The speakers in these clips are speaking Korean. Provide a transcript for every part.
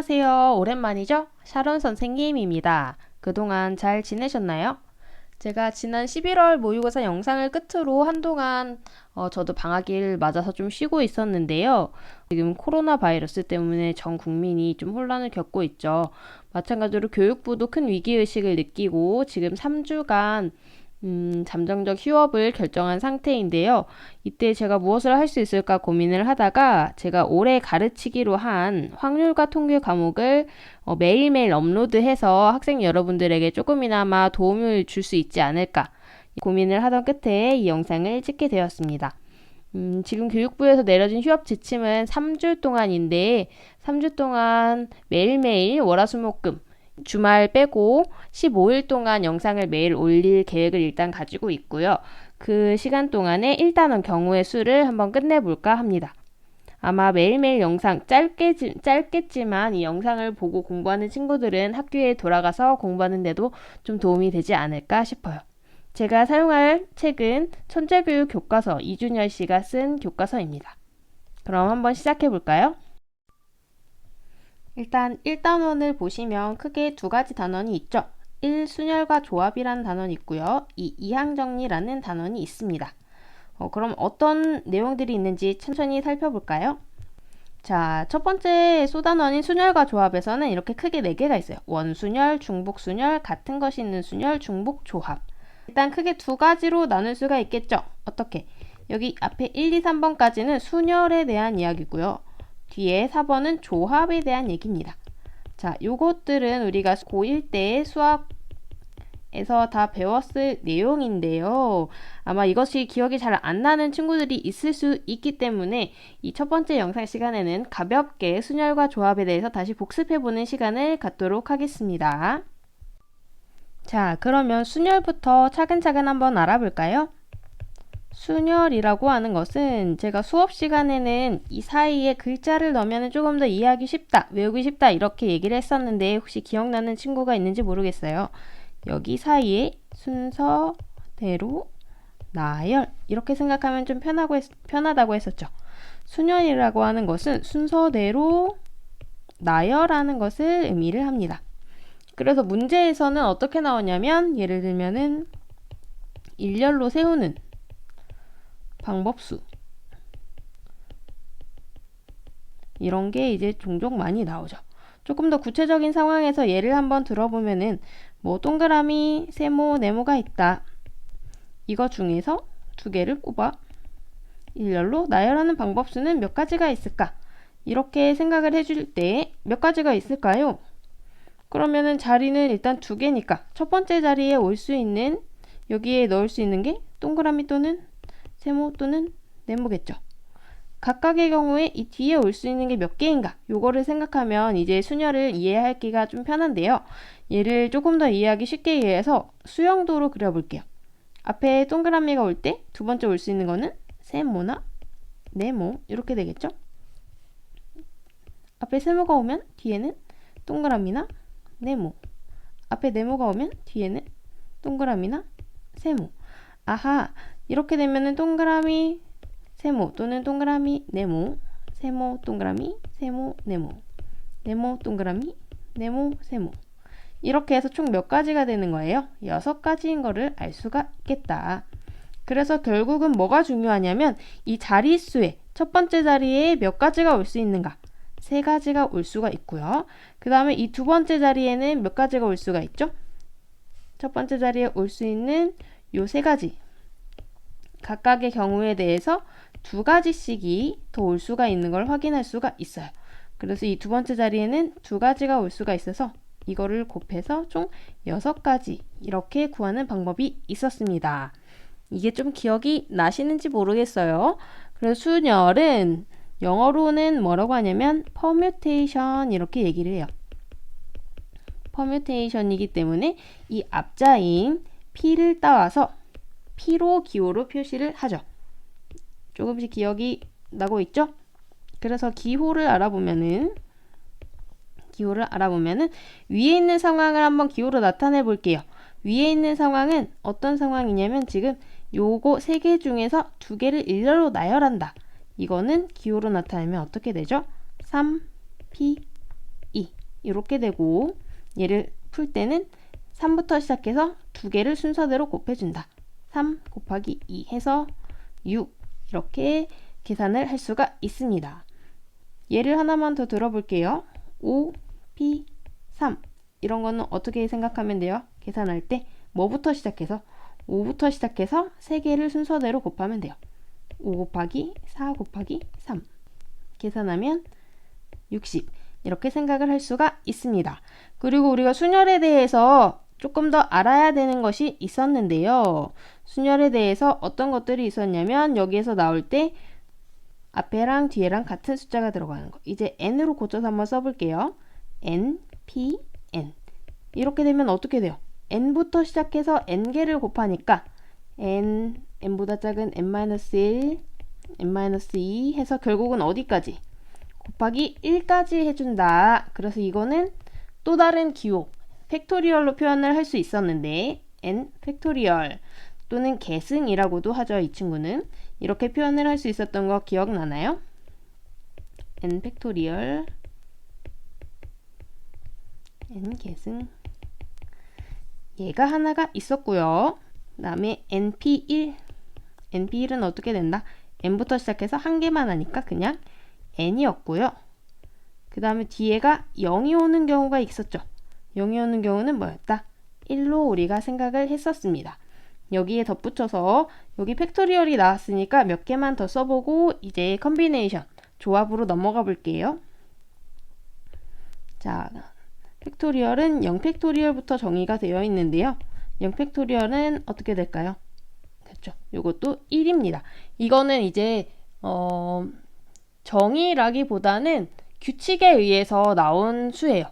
안녕하세요. 오랜만이죠? 샤론 선생님입니다. 그동안 잘 지내셨나요? 제가 지난 11월 모의고사 영상을 끝으로 한동안 저도 방학일 맞아서 좀 쉬고 있었는데요. 지금 코로나 바이러스 때문에 전 국민이 좀 혼란을 겪고 있죠. 마찬가지로 교육부도 큰 위기의식을 느끼고 지금 3주간 잠정적 휴업을 결정한 상태인데요. 이때 제가 무엇을 할 수 있을까 고민을 하다가 제가 올해 가르치기로 한 확률과 통계 과목을 매일매일 업로드해서 학생 여러분들에게 조금이나마 도움을 줄 수 있지 않을까 고민을 하던 끝에 이 영상을 찍게 되었습니다. 지금 교육부에서 내려진 휴업 지침은 3주 동안인데 3주 동안 매일매일 월화수목금 주말 빼고 15일 동안 영상을 매일 올릴 계획을 일단 가지고 있고요. 그 시간 동안에 1단원 경우의 수를 한번 끝내볼까 합니다. 아마 매일매일 영상 짧겠지만 이 영상을 보고 공부하는 친구들은 학교에 돌아가서 공부하는데도 좀 도움이 되지 않을까 싶어요. 제가 사용할 책은 천재교육 교과서 이준열 씨가 쓴 교과서입니다. 그럼 한번 시작해 볼까요? 일단 1단원을 보시면 크게 두 가지 단원이 있죠. 1. 순열과 조합이라는 단원이 있고요. 2. 이항정리라는 단원이 있습니다. 그럼 어떤 내용들이 있는지 천천히 살펴볼까요? 자, 첫 번째 소단원인 순열과 조합에서는 이렇게 크게 4개가 있어요. 원순열, 중복순열, 같은 것이 있는 순열, 중복조합. 일단 크게 두 가지로 나눌 수가 있겠죠. 어떻게? 여기 앞에 1, 2, 3번까지는 순열에 대한 이야기고요. 뒤에 4번은 조합에 대한 얘기입니다. 자, 요것들은 우리가 고1 때 수학에서 다 배웠을 내용인데요. 아마 이것이 기억이 잘 안 나는 친구들이 있을 수 있기 때문에 이 첫 번째 영상 시간에는 가볍게 순열과 조합에 대해서 다시 복습해보는 시간을 갖도록 하겠습니다. 자, 그러면 순열부터 차근차근 한번 알아볼까요? 순열이라고 하는 것은 제가 수업 시간에는 이 사이에 글자를 넣으면 조금 더 이해하기 쉽다, 외우기 쉽다 이렇게 얘기를 했었는데 혹시 기억나는 친구가 있는지 모르겠어요. 여기 사이에 순서대로 나열 이렇게 생각하면 좀 편하다고 했었죠. 순열이라고 하는 것은 순서대로 나열하는 것을 의미를 합니다. 그래서 문제에서는 어떻게 나오냐면 예를 들면은 일렬로 세우는 방법수 이런 게 이제 종종 많이 나오죠. 조금 더 구체적인 상황에서 예를 한번 들어보면은 뭐 동그라미, 세모, 네모가 있다. 이거 중에서 두 개를 꼽아 일렬로 나열하는 방법수는 몇 가지가 있을까? 이렇게 생각을 해줄 때 몇 가지가 있을까요? 그러면은 자리는 일단 두 개니까 첫 번째 자리에 올 수 있는 여기에 넣을 수 있는 게 동그라미 또는 세모 또는 네모겠죠. 각각의 경우에 이 뒤에 올 수 있는 게 몇 개인가 요거를 생각하면 이제 순열을 이해하기가 좀 편한데요. 얘를 조금 더 이해하기 쉽게 위해서 수영도로 그려볼게요. 앞에 동그라미가 올 때 두 번째 올 수 있는 거는 세모나 네모 이렇게 되겠죠. 앞에 세모가 오면 뒤에는 동그라미나 네모, 앞에 네모가 오면 뒤에는 동그라미나 세모. 아하, 이렇게 되면은 동그라미 세모 또는 동그라미 네모, 세모 동그라미 세모 네모, 네모 동그라미 네모 세모 이렇게 해서 총 몇 가지가 되는 거예요? 6가지인 거를 알 수가 있겠다. 그래서 결국은 뭐가 중요하냐면 이 자릿수의 첫 번째 자리에 몇 가지가 올 수 있는가? 3가지가 올 수가 있고요. 그 다음에 이 두 번째 자리에는 몇 가지가 올 수가 있죠? 첫 번째 자리에 올 수 있는 요 3가지 각각의 경우에 대해서 2가지씩이 더 올 수가 있는 걸 확인할 수가 있어요. 그래서 이 두 번째 자리에는 2가지가 올 수가 있어서 이거를 곱해서 총 6가지 이렇게 구하는 방법이 있었습니다. 이게 좀 기억이 나시는지 모르겠어요. 그래서 순열은 영어로는 뭐라고 하냐면 permutation 이렇게 얘기를 해요. permutation이기 때문에 이 앞자인 p를 따와서 p로 기호로 표시를 하죠. 조금씩 기억이 나고 있죠? 그래서 기호를 알아보면은 위에 있는 상황을 한번 기호로 나타내 볼게요. 위에 있는 상황은 어떤 상황이냐면 지금 요거 3개 중에서 2개를 일렬로 나열한다. 이거는 기호로 나타내면 어떻게 되죠? 3, P, 2 이렇게 되고, 얘를 풀 때는 3부터 시작해서 두 개를 순서대로 곱해준다. 3 곱하기 2 해서 6 이렇게 계산을 할 수가 있습니다. 예를 하나만 더 들어볼게요. 5, P, 3 이런 거는 어떻게 생각하면 돼요? 계산할 때 뭐부터 시작해서? 5부터 시작해서 3개를 순서대로 곱하면 돼요. 5 곱하기 4 곱하기 3 계산하면 60 이렇게 생각을 할 수가 있습니다. 그리고 우리가 순열에 대해서 조금 더 알아야 되는 것이 있었는데요. 순열에 대해서 어떤 것들이 있었냐면 여기에서 나올 때 앞에랑 뒤에랑 같은 숫자가 들어가는 거. 이제 n으로 고쳐서 한번 써볼게요. n, p, n 이렇게 되면 어떻게 돼요? n부터 시작해서 n개를 곱하니까 n보다 작은 n-1, n-2 해서 결국은 어디까지? 곱하기 1까지 해준다. 그래서 이거는 또 다른 기호 팩토리얼로 표현을 할 수 있었는데 n 팩토리얼 또는 계승이라고도 하죠. 이 친구는 이렇게 표현을 할 수 있었던 거 기억나나요? n 팩토리얼 n 계승 얘가 하나가 있었고요. 그 다음에 np1 np1은 어떻게 된다? n부터 시작해서 한 개만 하니까 그냥 n이었고요. 그 다음에 뒤에가 0이 오는 경우가 있었죠. 0이 오는 경우는 뭐였다? 1로 우리가 생각을 했었습니다. 여기에 덧붙여서 여기 팩토리얼이 나왔으니까 몇 개만 더 써보고 이제 컨비네이션, 조합으로 넘어가 볼게요. 자, 팩토리얼은 0팩토리얼부터 정의가 되어 있는데요. 0팩토리얼은 어떻게 될까요? 그렇죠. 이것도 1입니다. 이거는 이제 정의라기보다는 규칙에 의해서 나온 수예요.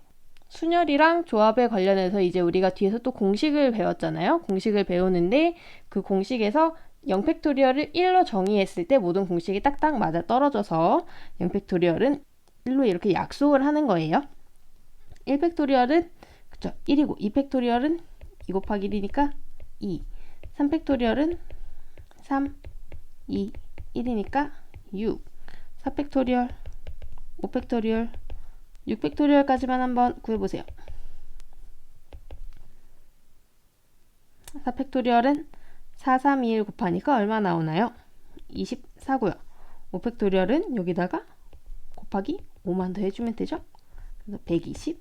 순열이랑 조합에 관련해서 이제 우리가 뒤에서 또 공식을 배웠잖아요. 공식을 배우는데 그 공식에서 0팩토리얼을 1로 정의했을 때 모든 공식이 딱딱 맞아 떨어져서 0팩토리얼은 1로 이렇게 약속을 하는 거예요. 1팩토리얼은 그쵸 1이고 2팩토리얼은 2 곱하기 1이니까 2 3팩토리얼은 3 2 1이니까 6 4팩토리얼 5팩토리얼 6팩토리얼까지만 한번 구해보세요. 4팩토리얼은 4, 3, 2, 1 곱하니까 얼마 나오나요? 24고요. 5팩토리얼은 여기다가 곱하기 5만 더 해주면 되죠? 그래서 120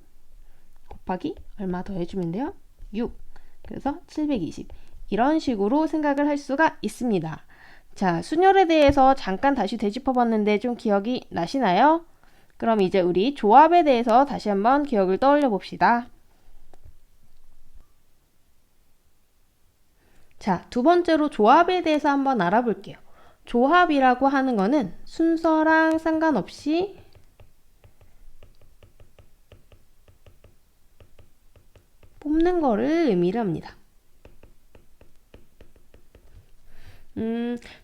곱하기 얼마 더 해주면 돼요? 6. 그래서 720. 이런 식으로 생각을 할 수가 있습니다. 자, 순열에 대해서 잠깐 다시 되짚어봤는데 좀 기억이 나시나요? 그럼 이제 우리 조합에 대해서 다시 한번 기억을 떠올려 봅시다. 자, 두 번째로 조합에 대해서 한번 알아볼게요. 조합이라고 하는 거는 순서랑 상관없이 뽑는 거를 의미를 합니다.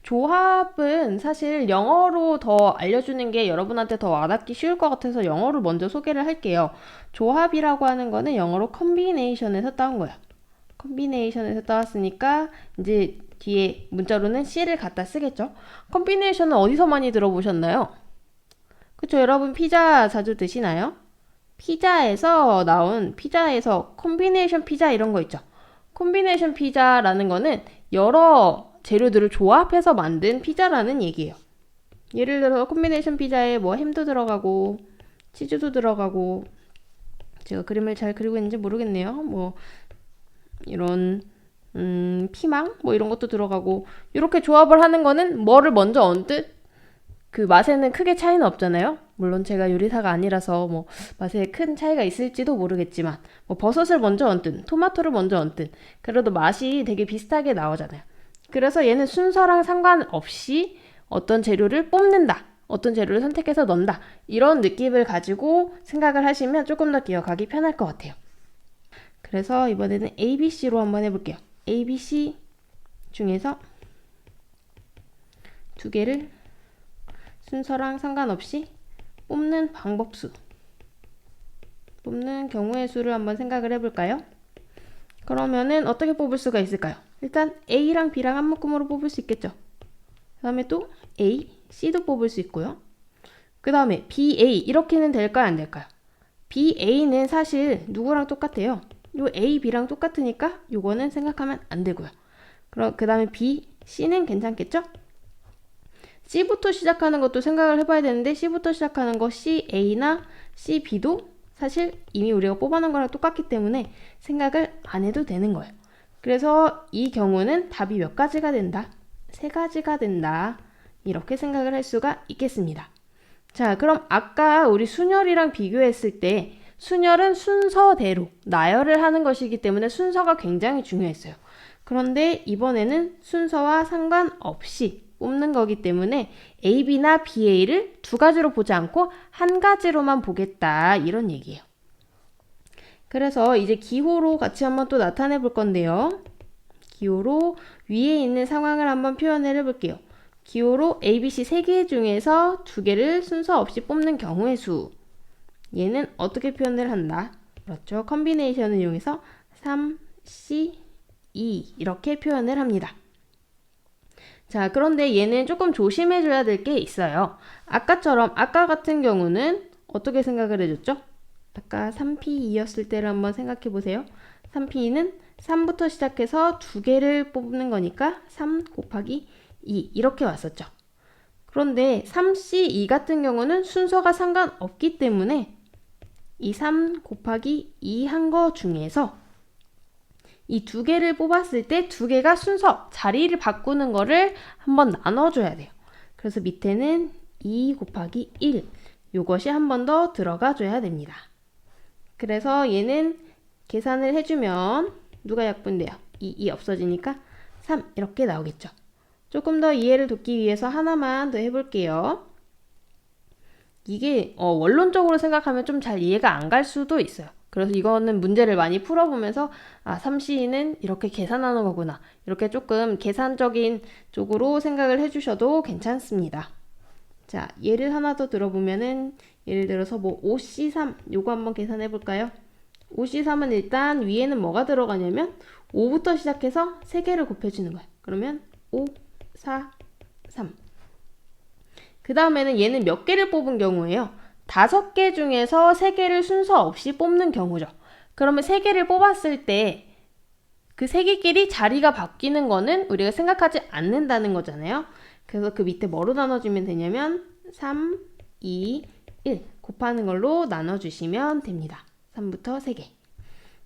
조합은 사실 영어로 더 알려주는 게 여러분한테 더 와닿기 쉬울 것 같아서 영어로 먼저 소개를 할게요. 조합이라고 하는 거는 영어로 컨비네이션에서 따온 거예요. 컨비네이션에서 따왔으니까 이제 뒤에 문자로는 C를 갖다 쓰겠죠. 컨비네이션은 어디서 많이 들어보셨나요? 그쵸, 여러분 피자 자주 드시나요? 피자에서 컨비네이션 피자 이런 거 있죠. 컨비네이션 피자라는 거는 여러 재료들을 조합해서 만든 피자라는 얘기예요. 예를 들어서 컨비네이션 피자에 뭐 햄도 들어가고 치즈도 들어가고 제가 그림을 잘 그리고 있는지 모르겠네요. 뭐 이런 피망 뭐 이런 것도 들어가고 이렇게 조합을 하는 거는 뭐를 먼저 얹듯 그 맛에는 크게 차이는 없잖아요. 물론 제가 요리사가 아니라서 뭐 맛에 큰 차이가 있을지도 모르겠지만 뭐 버섯을 먼저 얹든 토마토를 먼저 얹든 그래도 맛이 되게 비슷하게 나오잖아요. 그래서 얘는 순서랑 상관없이 어떤 재료를 뽑는다, 어떤 재료를 선택해서 넣는다 이런 느낌을 가지고 생각을 하시면 조금 더 기억하기 편할 것 같아요. 그래서 이번에는 ABC로 한번 해볼게요. ABC 중에서 두 개를 순서랑 상관없이 뽑는 방법수, 뽑는 경우의 수를 한번 생각을 해볼까요? 그러면은 어떻게 뽑을 수가 있을까요? 일단 A랑 B랑 한 묶음으로 뽑을 수 있겠죠. 그 다음에 또 A, C도 뽑을 수 있고요. 그 다음에 BA 이렇게는 될까요? 안 될까요? BA는 사실 누구랑 똑같아요? 요 A, B랑 똑같으니까 요거는 생각하면 안 되고요. 그럼 그 다음에 B, C는 괜찮겠죠? C부터 시작하는 것도 생각을 해봐야 되는데 C부터 시작하는 거 CA나 CB도 사실 이미 우리가 뽑아놓은 거랑 똑같기 때문에 생각을 안 해도 되는 거예요. 그래서 이 경우는 답이 몇 가지가 된다? 3가지가 된다. 이렇게 생각을 할 수가 있겠습니다. 자, 그럼 아까 우리 순열이랑 비교했을 때 순열은 순서대로 나열을 하는 것이기 때문에 순서가 굉장히 중요했어요. 그런데 이번에는 순서와 상관없이 뽑는 거기 때문에 A, B나 BA를 2가지로 보지 않고 1가지로만 보겠다 이런 얘기예요. 그래서 이제 기호로 같이 한번 또 나타내 볼 건데요. 기호로 위에 있는 상황을 한번 표현을 해볼게요. 기호로 A, B, C 3개 중에서 2개를 순서 없이 뽑는 경우의 수. 얘는 어떻게 표현을 한다? 그렇죠. 컨비네이션을 이용해서 3, C, 2 이렇게 표현을 합니다. 자, 그런데 얘는 조금 조심해줘야 될 게 있어요. 아까 같은 경우는 어떻게 생각을 해줬죠? 아까 3P2였을 때를 한번 생각해 보세요. 3P는 3부터 시작해서 2개를 뽑는 거니까 3 곱하기 2 이렇게 왔었죠. 그런데 3C2 같은 경우는 순서가 상관없기 때문에 이 3 곱하기 2 한 거 중에서 이 2개를 뽑았을 때 2개가 순서, 자리를 바꾸는 거를 한번 나눠줘야 돼요. 그래서 밑에는 2 곱하기 1 요것이 한 번 더 들어가 줘야 됩니다. 그래서 얘는 계산을 해주면 누가 약분돼요? 2 없어지니까 3 이렇게 나오겠죠. 조금 더 이해를 돕기 위해서 하나만 더 해볼게요. 이게 원론적으로 생각하면 좀 잘 이해가 안 갈 수도 있어요. 그래서 이거는 문제를 많이 풀어보면서 3C는 이렇게 계산하는 거구나. 이렇게 조금 계산적인 쪽으로 생각을 해주셔도 괜찮습니다. 자, 예를 하나 더 들어보면은 예를 들어서 뭐 5C3 요거 한번 계산해 볼까요? 5C3은 일단 위에는 뭐가 들어가냐면 5부터 시작해서 3개를 곱해주는 거예요. 그러면 5, 4, 3. 그 다음에는 얘는 몇 개를 뽑은 경우예요? 5개 중에서 3개를 순서 없이 뽑는 경우죠. 그러면 3개를 뽑았을 때 그 3개끼리 자리가 바뀌는 거는 우리가 생각하지 않는다는 거잖아요. 그래서 그 밑에 뭐로 나눠주면 되냐면 3, 2, 1 곱하는 걸로 나눠주시면 됩니다. 3부터 3개.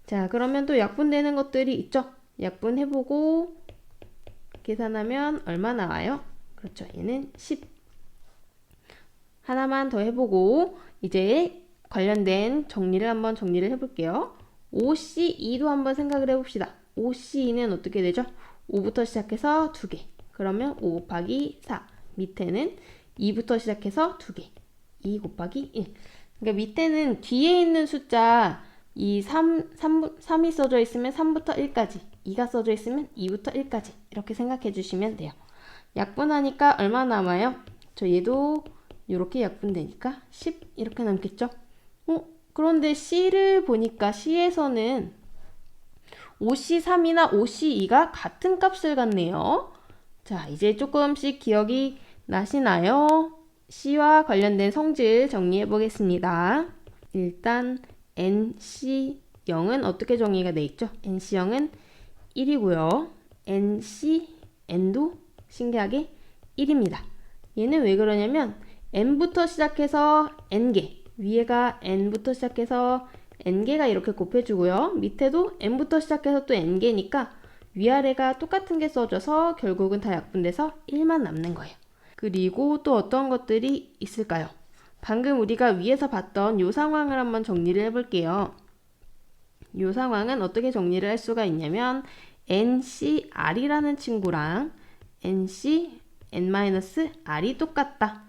자, 그러면 또 약분되는 것들이 있죠. 약분해보고 계산하면 얼마 나와요? 그렇죠. 얘는 10. 하나만 더 해보고 이제 관련된 정리를 한번 정리를 해볼게요. 5C2도 한번 생각을 해봅시다. 5C2는 어떻게 되죠? 5부터 시작해서 2개. 그러면 5 곱하기 4. 밑에는 2부터 시작해서 2개. 2 곱하기 1. 그러니까 밑에는 뒤에 있는 숫자 이 3이 써져 있으면 3부터 1까지. 2가 써져 있으면 2부터 1까지. 이렇게 생각해 주시면 돼요. 약분하니까 얼마 남아요? 저 얘도 이렇게 약분되니까 10 이렇게 남겠죠? 그런데 C를 보니까 C에서는 5C3이나 5C2가 같은 값을 갖네요. 자, 이제 조금씩 기억이 나시나요? C와 관련된 성질 정리해 보겠습니다. 일단 NC0은 어떻게 정의가 돼 있죠? NC0은 1이고요. NCN도 신기하게 1입니다. 얘는 왜 그러냐면 n부터 시작해서 n개, 위에가 n부터 시작해서 n개가 이렇게 곱해주고요. 밑에도 n부터 시작해서 또 n개니까 위아래가 똑같은 게 써져서 결국은 다 약분돼서 1만 남는 거예요. 그리고 또 어떤 것들이 있을까요? 방금 우리가 위에서 봤던 이 상황을 한번 정리를 해볼게요. 이 상황은 어떻게 정리를 할 수가 있냐면 NCR이라는 친구랑 NCN-R이 똑같다.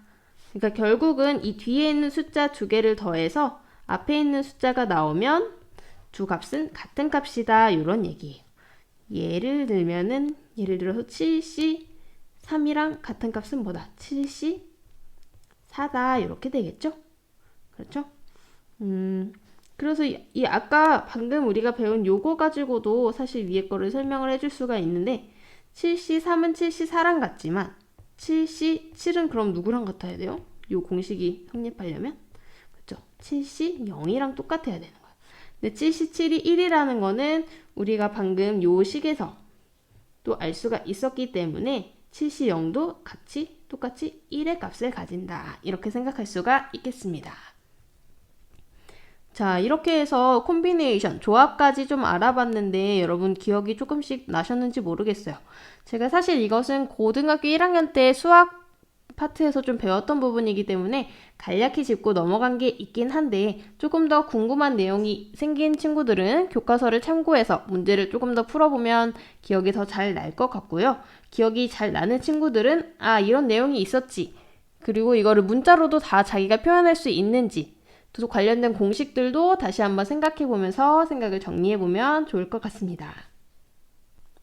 그러니까 결국은 이 뒤에 있는 숫자 2개를 더해서 앞에 있는 숫자가 나오면 두 값은 같은 값이다. 이런 얘기예요. 예를 들어서 7C3이랑 같은 값은 뭐다? 7C4다. 이렇게 되겠죠? 그렇죠? 그래서 이 아까 방금 우리가 배운 요거 가지고도 사실 위에 거를 설명을 해줄 수가 있는데 7C3은 7C4랑 같지만 7C7은 그럼 누구랑 같아야 돼요? 요 공식이 성립하려면? 그렇죠? 7시 0이랑 똑같아야 되는 거예요. 근데 7시 7이 1이라는 거는 우리가 방금 요 식에서 또 알 수가 있었기 때문에 7시 0도 똑같이 1의 값을 가진다. 이렇게 생각할 수가 있겠습니다. 자, 이렇게 해서 콤비네이션, 조합까지 좀 알아봤는데 여러분 기억이 조금씩 나셨는지 모르겠어요. 제가 사실 이것은 고등학교 1학년 때 수학 파트에서 좀 배웠던 부분이기 때문에 간략히 짚고 넘어간 게 있긴 한데 조금 더 궁금한 내용이 생긴 친구들은 교과서를 참고해서 문제를 조금 더 풀어보면 기억이 더 잘 날 것 같고요. 기억이 잘 나는 친구들은 아, 이런 내용이 있었지. 그리고 이거를 문자로도 다 자기가 표현할 수 있는지 또 관련된 공식들도 다시 한번 생각해보면서 생각을 정리해보면 좋을 것 같습니다.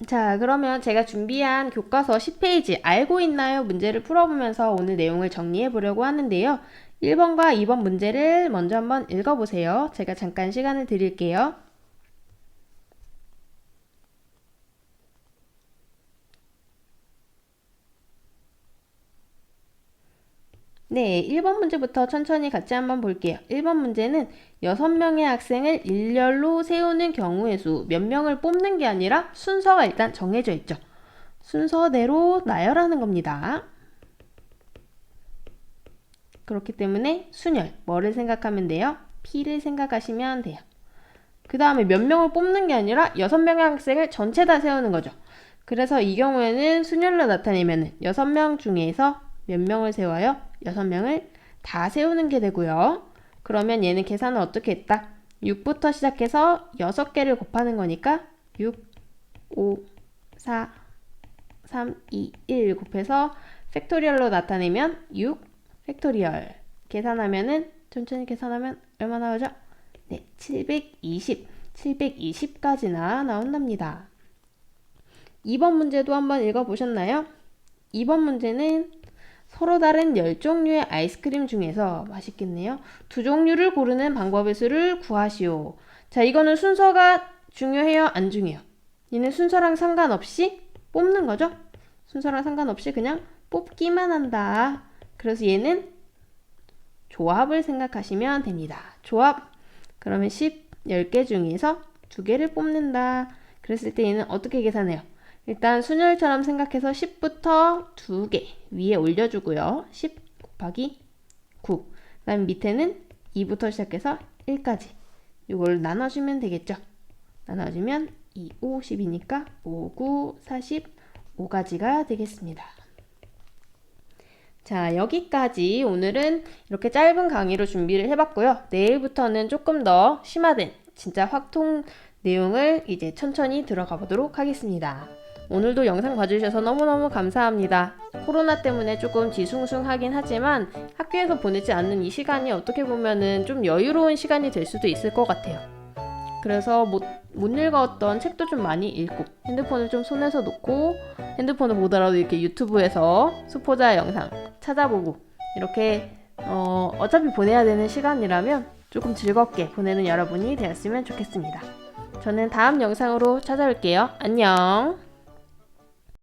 자, 그러면 제가 준비한 교과서 10페이지 알고 있나요? 문제를 풀어보면서 오늘 내용을 정리해 보려고 하는데요. 1번과 2번 문제를 먼저 한번 읽어보세요. 제가 잠깐 시간을 드릴게요. 네, 1번 문제부터 천천히 같이 한번 볼게요. 1번 문제는 6명의 학생을 일렬로 세우는 경우의 수 몇 명을 뽑는 게 아니라 순서가 일단 정해져 있죠. 순서대로 나열하는 겁니다. 그렇기 때문에 순열, 뭐를 생각하면 돼요? P를 생각하시면 돼요. 그 다음에 몇 명을 뽑는 게 아니라 6명의 학생을 전체 다 세우는 거죠. 그래서 이 경우에는 순열로 나타내면 6명 중에서 몇 명을 세워요? 6명을 다 세우는 게 되고요. 그러면 얘는 계산을 어떻게 했다? 6부터 시작해서 6개를 곱하는 거니까 6, 5, 4, 3, 2, 1 곱해서 팩토리얼로 나타내면 6 팩토리얼. 계산하면은 천천히 계산하면 얼마 나오죠? 네, 720까지나 나온답니다. 2번 문제도 한번 읽어보셨나요? 2번 문제는 서로 다른 10종류의 아이스크림 중에서 맛있겠네요. 2종류를 고르는 방법의 수를 구하시오. 자, 이거는 순서가 중요해요? 안 중요해요? 얘는 순서랑 상관없이 뽑는 거죠? 순서랑 상관없이 그냥 뽑기만 한다. 그래서 얘는 조합을 생각하시면 됩니다. 조합. 그러면 10개 중에서 2개를 뽑는다. 그랬을 때 얘는 어떻게 계산해요? 일단 순열처럼 생각해서 10부터 2개 위에 올려주고요. 10 곱하기 9. 그 다음 밑에는 2부터 시작해서 1까지. 이걸 나눠주면 되겠죠. 나눠주면 2, 5, 10이니까 5, 9, 45가지가 되겠습니다. 자, 여기까지 오늘은 이렇게 짧은 강의로 준비를 해봤고요. 내일부터는 조금 더 심화된 진짜 확통 내용을 이제 천천히 들어가 보도록 하겠습니다. 오늘도 영상 봐주셔서 너무너무 감사합니다. 코로나 때문에 조금 뒤숭숭하긴 하지만 학교에서 보내지 않는 이 시간이 어떻게 보면은 좀 여유로운 시간이 될 수도 있을 것 같아요. 그래서 못 읽었던 책도 좀 많이 읽고 핸드폰을 좀 손에서 놓고 핸드폰을 보더라도 이렇게 유튜브에서 수포자 영상 찾아보고 이렇게 어차피 보내야 되는 시간이라면 조금 즐겁게 보내는 여러분이 되었으면 좋겠습니다. 저는 다음 영상으로 찾아올게요. 안녕.